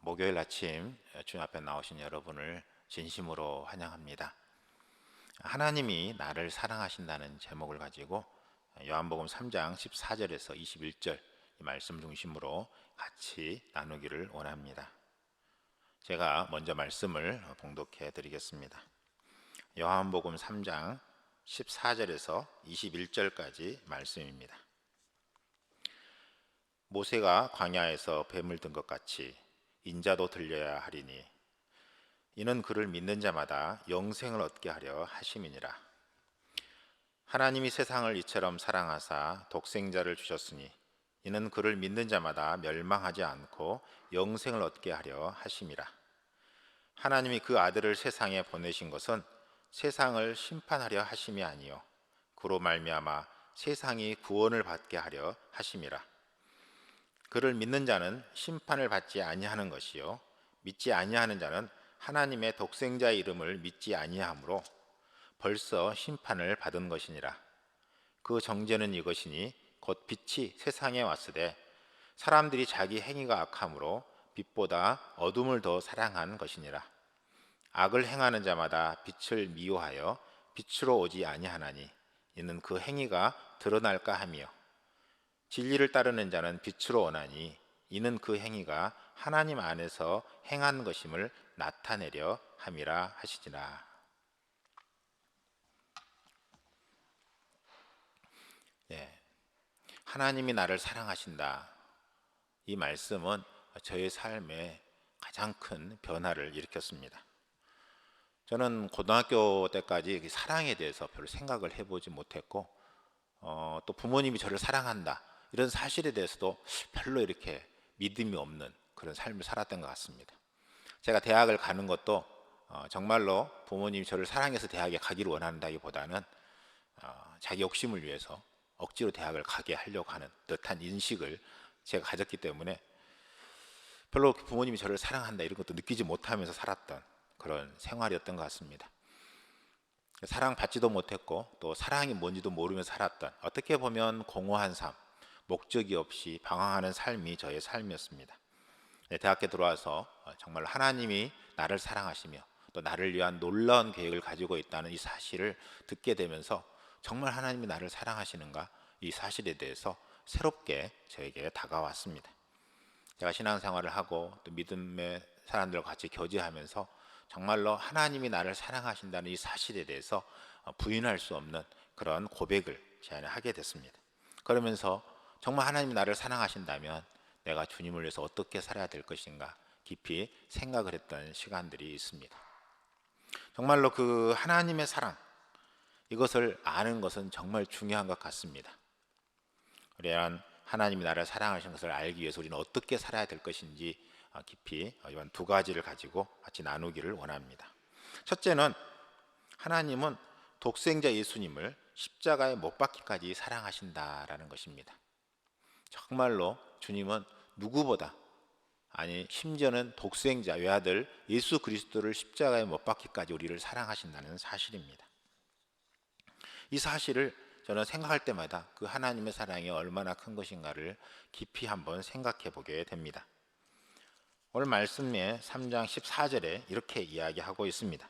목요일 아침 주님 앞에 나오신 여러분을 진심으로 환영합니다. 하나님이 나를 사랑하신다는 제목을 가지고 요한복음 3장 14절에서 21절 이 말씀 중심으로 같이 나누기를 원합니다. 제가 먼저 말씀을 봉독해 드리겠습니다. 요한복음 3장 14절에서 21절까지 말씀입니다. 모세가 광야에서 뱀을 든 것 같이 인자도 들려야 하리니 이는 그를 믿는 자마다 영생을 얻게 하려 하심이니라. 하나님이 세상을 이처럼 사랑하사 독생자를 주셨으니 이는 그를 믿는 자마다 멸망하지 않고 영생을 얻게 하려 하심이라. 하나님이 그 아들을 세상에 보내신 것은 세상을 심판하려 하심이 아니요 그로 말미암아 세상이 구원을 받게 하려 하심이라. 그를 믿는 자는 심판을 받지 아니하는 것이요 믿지 아니하는 자는 하나님의 독생자의 이름을 믿지 아니하므로 벌써 심판을 받은 것이니라. 그 정죄는 이것이니 곧 빛이 세상에 왔으되 사람들이 자기 행위가 악함으로 빛보다 어둠을 더 사랑한 것이니라. 악을 행하는 자마다 빛을 미워하여 빛으로 오지 아니하나니 이는 그 행위가 드러날까 하며 진리를 따르는 자는 빛으로 오나니 이는 그 행위가 하나님 안에서 행한 것임을 나타내려 함이라 하시지라. 하나님이 나를 사랑하신다. 이 말씀은 저의 삶에 가장 큰 변화를 일으켰습니다. 저는 고등학교 때까지 사랑에 대해서 별로 생각을 해보지 못했고 또 부모님이 저를 사랑한다 이런 사실에 대해서도 별로 이렇게 믿음이 없는 그런 삶을 살았던 것 같습니다. 제가 대학을 가는 것도 정말로 부모님이 저를 사랑해서 대학에 가기를 원한다기보다는 자기 욕심을 위해서 억지로 대학을 가게 하려고 하는 듯한 인식을 제가 가졌기 때문에 별로 부모님이 저를 사랑한다 이런 것도 느끼지 못하면서 살았던 그런 생활이었던 것 같습니다. 사랑받지도 못했고 또 사랑이 뭔지도 모르면서 살았던, 어떻게 보면 공허한 삶, 목적이 없이 방황하는 삶이 저의 삶이었습니다. 대학에 들어와서 정말 하나님이 나를 사랑하시며 또 나를 위한 놀라운 계획을 가지고 있다는 이 사실을 듣게 되면서 정말 하나님이 나를 사랑하시는가, 이 사실에 대해서 새롭게 저에게 다가왔습니다. 제가 신앙생활을 하고 또 믿음의 사람들과 같이 교제하면서 정말로 하나님이 나를 사랑하신다는 이 사실에 대해서 부인할 수 없는 그런 고백을 제 안에 하게 됐습니다. 그러면서 정말 하나님이 나를 사랑하신다면 내가 주님을 위해서 어떻게 살아야 될 것인가 깊이 생각을 했던 시간들이 있습니다. 정말로 그 하나님의 사랑, 이것을 아는 것은 정말 중요한 것 같습니다. 그래야 하나님이 나를 사랑하시는 것을 알기 위해서 우리는 어떻게 살아야 될 것인지 깊이 이번 두 가지를 가지고 같이 나누기를 원합니다. 첫째는 하나님은 독생자 예수님을 십자가에 못 박기까지 사랑하신다라는 것입니다. 정말로 주님은 누구보다, 아니 심지어는 독생자 외아들 예수 그리스도를 십자가에 못 박기까지 우리를 사랑하신다는 사실입니다. 이 사실을 저는 생각할 때마다 그 하나님의 사랑이 얼마나 큰 것인가를 깊이 한번 생각해 보게 됩니다. 오늘 말씀의 3장 14절에 이렇게 이야기하고 있습니다.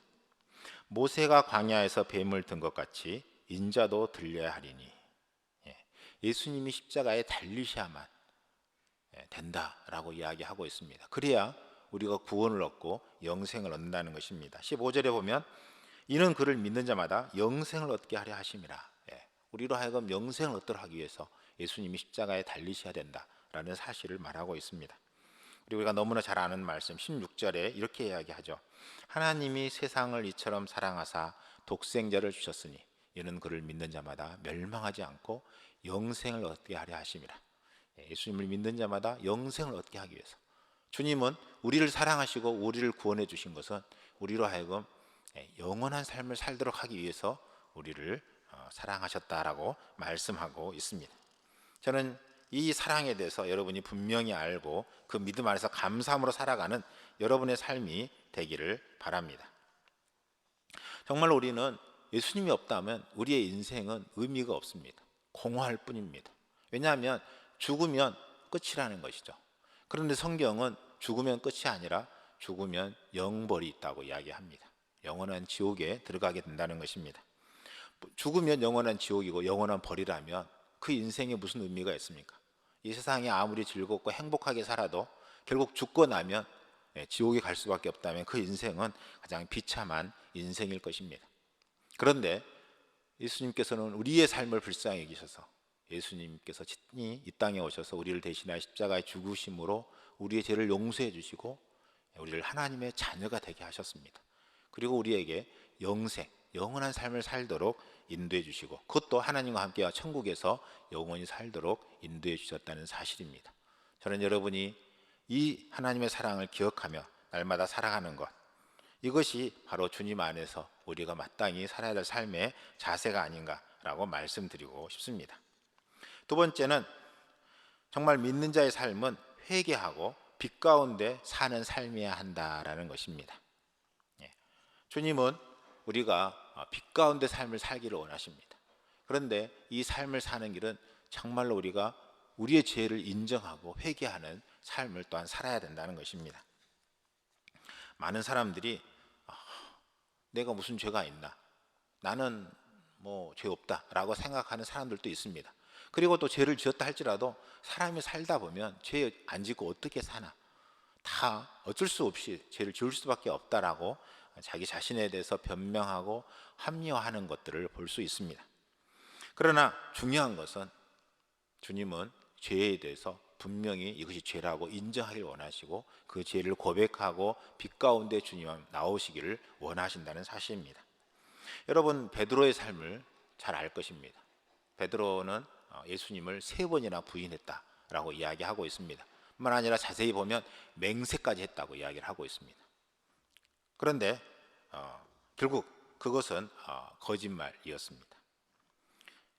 모세가 광야에서 뱀을 든 것 같이 인자도 들려야 하리니, 예수님이 십자가에 달리셔야만 된다라고 이야기하고 있습니다. 그래야 우리가 구원을 얻고 영생을 얻는다는 것입니다. 15절에 보면 이는 그를 믿는 자마다 영생을 얻게 하려 하심이라. 우리로 하여금 영생을 얻도록 하기 위해서 예수님이 십자가에 달리셔야 된다라는 사실을 말하고 있습니다. 그리고 우리가 너무나 잘 아는 말씀 16절에 이렇게 이야기하죠. 하나님이 세상을 이처럼 사랑하사 독생자를 주셨으니 이는 그를 믿는 자마다 멸망하지 않고 영생을 얻게 하려 하심이라. 예수님을 믿는 자마다 영생을 얻게 하기 위해서 주님은 우리를 사랑하시고 우리를 구원해 주신 것은 우리로 하여금 영원한 삶을 살도록 하기 위해서 우리를 사랑하셨다라고 말씀하고 있습니다. 저는 이 사랑에 대해서 여러분이 분명히 알고 그 믿음 안에서 감사함으로 살아가는 여러분의 삶이 되기를 바랍니다. 정말 우리는 예수님이 없다면 우리의 인생은 의미가 없습니다. 공허할 뿐입니다. 왜냐하면 죽으면 끝이라는 것이죠. 그런데 성경은 죽으면 끝이 아니라 죽으면 영벌이 있다고 이야기합니다. 영원한 지옥에 들어가게 된다는 것입니다. 죽으면 영원한 지옥이고 영원한 벌이라면 그 인생에 무슨 의미가 있습니까? 이 세상에 아무리 즐겁고 행복하게 살아도 결국 죽고 나면 지옥에 갈 수밖에 없다면 그 인생은 가장 비참한 인생일 것입니다. 그런데 예수님께서는 우리의 삶을 불쌍히 여기셔서 예수님께서 친히 이 땅에 오셔서 우리를 대신하여 십자가에 죽으심으로 우리의 죄를 용서해 주시고 우리를 하나님의 자녀가 되게 하셨습니다. 그리고 우리에게 영생, 영원한 삶을 살도록 인도해 주시고 그것도 하나님과 함께 천국에서 영원히 살도록 인도해 주셨다는 사실입니다. 저는 여러분이 이 하나님의 사랑을 기억하며 날마다 살아가는 것, 이것이 바로 주님 안에서 우리가 마땅히 살아야 될 삶의 자세가 아닌가라고 말씀드리고 싶습니다. 두 번째는 정말 믿는 자의 삶은 회개하고 빛 가운데 사는 삶이어야 한다라는 것입니다. 주님은 우리가 빛 가운데 삶을 살기를 원하십니다. 그런데 이 삶을 사는 길은 정말로 우리가 우리의 죄를 인정하고 회개하는 삶을 또한 살아야 된다는 것입니다. 많은 사람들이 내가 무슨 죄가 있나, 나는 뭐 죄 없다라고 생각하는 사람들도 있습니다. 그리고 또 죄를 지었다 할지라도 사람이 살다 보면 죄 안 짓고 어떻게 사나, 다 어쩔 수 없이 죄를 지을 수밖에 없다라고 자기 자신에 대해서 변명하고 합리화하는 것들을 볼 수 있습니다. 그러나 중요한 것은 주님은 죄에 대해서 분명히 이것이 죄라고 인정하길 원하시고 그 죄를 고백하고 빛 가운데 주님 나오시기를 원하신다는 사실입니다. 여러분, 베드로의 삶을 잘 알 것입니다. 베드로는 예수님을 3번이나 부인했다라고 이야기하고 있습니다. 뿐만 아니라 자세히 보면 맹세까지 했다고 이야기를 하고 있습니다. 그런데 결국 그것은 거짓말이었습니다.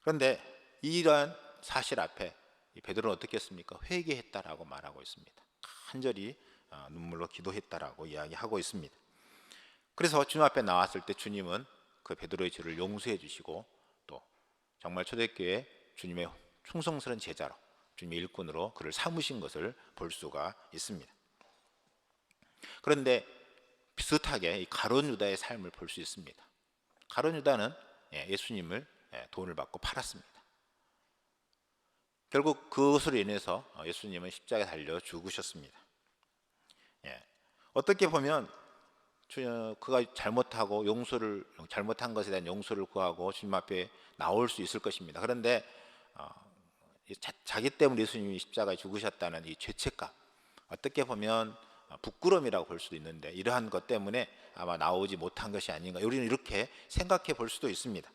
그런데 이러한 사실 앞에 베드로는 어떻게 했습니까? 회개했다라고 말하고 있습니다. 간절히 눈물로 기도했다라고 이야기하고 있습니다. 그래서 주님 앞에 나왔을 때 주님은 그 베드로의 죄를 용서해 주시고 또 정말 초대교회 주님의 충성스러운 제자로 주님의 일꾼으로 그를 삼으신 것을 볼 수가 있습니다. 그런데 비슷하게 이 가룟 유다의 삶을 볼 수 있습니다. 가룟 유다는 예수님을 돈을 받고 팔았습니다. 결국 그것으로 인해서 예수님은 십자가에 달려 죽으셨습니다. 어떻게 보면 그가 잘못하고 잘못한 것에 대한 용서를 구하고 주님 앞에 나올 수 있을 것입니다. 그런데 자기 때문에 예수님이 십자가에 죽으셨다는 이 죄책감, 어떻게 보면 부끄러움이라고 볼 수도 있는데 이러한 것 때문에 아마 나오지 못한 것이 아닌가, 우리는 이렇게 생각해 볼 수도 있습니다.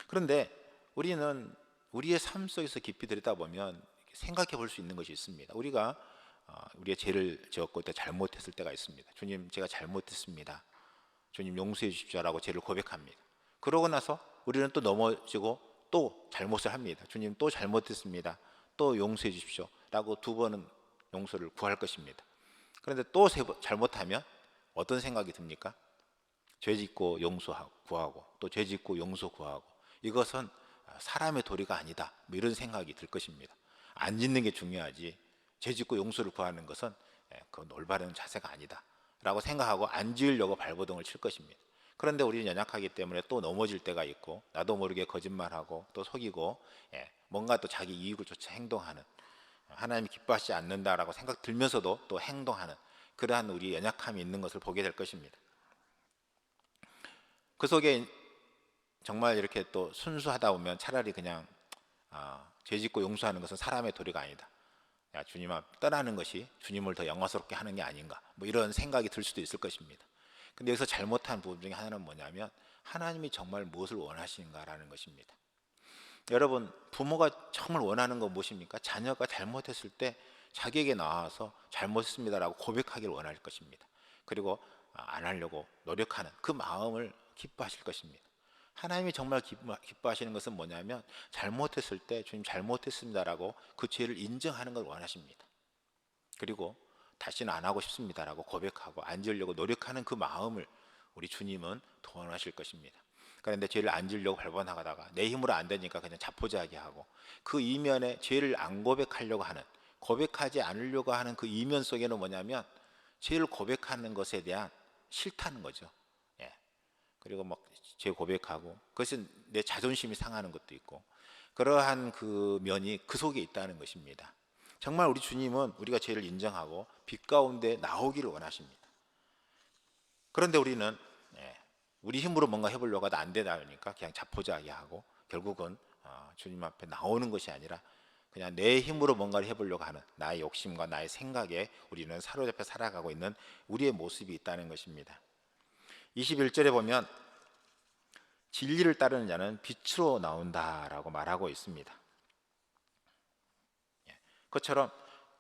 그런데 우리는 우리의 삶 속에서 깊이 들여다보면 생각해 볼 수 있는 것이 있습니다. 우리가 우리의 죄를 지었고 또 잘못했을 때가 있습니다. 주님, 제가 잘못했습니다. 주님 용서해 주십시오라고 죄를 고백합니다. 그러고 나서 우리는 또 넘어지고 또 잘못을 합니다. 주님, 또 잘못했습니다. 또 용서해 주십시오 라고 2번은 용서를 구할 것입니다. 그런데 또 잘못하면 어떤 생각이 듭니까? 죄 짓고 용서하고 구하고 또 죄 짓고 용서 구하고, 이것은 사람의 도리가 아니다, 뭐 이런 생각이 들 것입니다. 안 짓는 게 중요하지 죄 짓고 용서를 구하는 것은 그건 올바른 자세가 아니다 라고 생각하고 안 지으려고 발버둥을 칠 것입니다. 그런데 우리는 연약하기 때문에 또 넘어질 때가 있고 나도 모르게 거짓말하고 또 속이고 뭔가 또 자기 이익을 쫓아 행동하는, 하나님이 기뻐하지 않는다라고 생각 들면서도 또 행동하는 그러한 우리 연약함이 있는 것을 보게 될 것입니다. 그 속에 정말 이렇게 또 순수하다 보면 차라리 그냥 죄 짓고 용서하는 것은 사람의 도리가 아니다, 주님 앞 떠나는 것이 주님을 더 영광스럽게 하는 게 아닌가, 뭐 이런 생각이 들 수도 있을 것입니다. 근데 여기서 잘못한 부분 중에 하나는 뭐냐면 하나님이 정말 무엇을 원하시는가라는 것입니다. 여러분, 부모가 정말 원하는 건 무엇입니까? 자녀가 잘못했을 때 자기에게 나와서 잘못했습니다라고 고백하기를 원할 것입니다. 그리고 안 하려고 노력하는 그 마음을 기뻐하실 것입니다. 하나님이 정말 기뻐하시는 것은 뭐냐면 잘못했을 때 주님 잘못했습니다라고 그 죄를 인정하는 걸 원하십니다. 그리고 다시는 안 하고 싶습니다라고 고백하고 안 지으려고 노력하는 그 마음을 우리 주님은 원하실 것입니다. 그런데 죄를 안 지으려고 발버둥하다가 내 힘으로 안 되니까 그냥 자포자기하고 그 이면에 죄를 안 고백하려고 하는 고백하지 않으려고 하는 그 이면 속에는 뭐냐면 죄를 고백하는 것에 대한 싫다는 거죠. 예. 그리고 막 죄 고백하고 그것은 내 자존심이 상하는 것도 있고 그러한 그 면이 그 속에 있다는 것입니다. 정말 우리 주님은 우리가 죄를 인정하고 빛 가운데 나오기를 원하십니다. 그런데 우리는 우리 힘으로 뭔가 해보려고 하다 안 되다 보니까 그냥 자포자기하고 결국은 주님 앞에 나오는 것이 아니라 그냥 내 힘으로 뭔가를 해보려고 하는 나의 욕심과 나의 생각에 우리는 사로잡혀 살아가고 있는 우리의 모습이 있다는 것입니다. 21절에 보면 진리를 따르는 자는 빛으로 나온다라고 말하고 있습니다. 그것처럼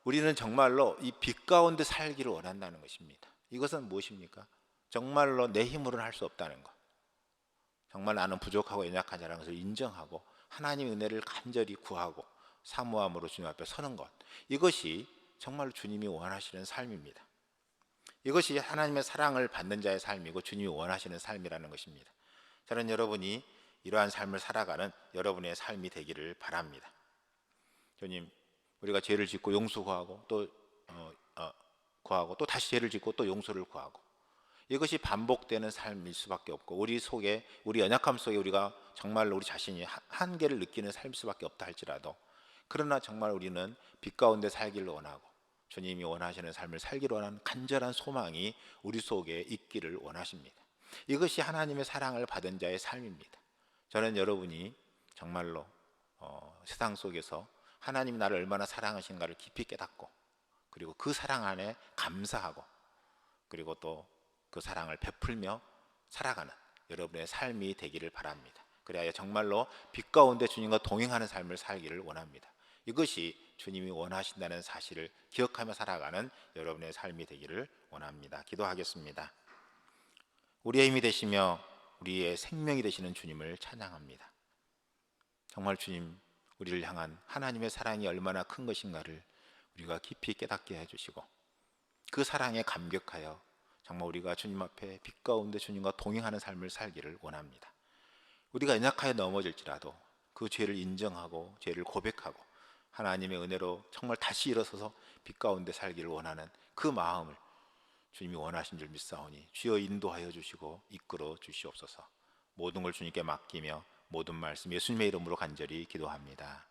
우리는 정말로 이 빛 가운데 살기를 원한다는 것입니다. 이것은 무엇입니까? 정말로 내 힘으로는 할 수 없다는 것, 정말 나는 부족하고 연약한 자라는 것을 인정하고 하나님의 은혜를 간절히 구하고 사모함으로 주님 앞에 서는 것, 이것이 정말로 주님이 원하시는 삶입니다. 이것이 하나님의 사랑을 받는 자의 삶이고 주님이 원하시는 삶이라는 것입니다. 저는 여러분이 이러한 삶을 살아가는 여러분의 삶이 되기를 바랍니다. 주님, 우리가 죄를 짓고 용서 구하고 또 다시 죄를 짓고 또 용서를 구하고 이것이 반복되는 삶일 수밖에 없고 우리 속에 우리 연약함 속에 우리가 정말로 우리 자신이 한계를 느끼는 삶일 수밖에 없다 할지라도 그러나 정말 우리는 빛 가운데 살기를 원하고 주님이 원하시는 삶을 살기를 원하는 간절한 소망이 우리 속에 있기를 원하십니다. 이것이 하나님의 사랑을 받은 자의 삶입니다. 저는 여러분이 정말로 세상 속에서 하나님이 나를 얼마나 사랑하시는가를 깊이 깨닫고 그리고 그 사랑 안에 감사하고 그리고 또 그 사랑을 베풀며 살아가는 여러분의 삶이 되기를 바랍니다. 그래야 정말로 빛 가운데 주님과 동행하는 삶을 살기를 원합니다. 이것이 주님이 원하신다는 사실을 기억하며 살아가는 여러분의 삶이 되기를 원합니다. 기도하겠습니다. 우리의 힘이 되시며 우리의 생명이 되시는 주님을 찬양합니다. 정말 주님, 우리를 향한 하나님의 사랑이 얼마나 큰 것인가를 우리가 깊이 깨닫게 해주시고 그 사랑에 감격하여 정말 우리가 주님 앞에 빛 가운데 주님과 동행하는 삶을 살기를 원합니다. 우리가 연약하여 넘어질지라도 그 죄를 인정하고 죄를 고백하고 하나님의 은혜로 정말 다시 일어서서 빛 가운데 살기를 원하는 그 마음을 주님이 원하신 줄 믿사오니 주여 인도하여 주시고 이끌어 주시옵소서. 모든 걸 주님께 맡기며 모든 말씀 예수님의 이름으로 간절히 기도합니다.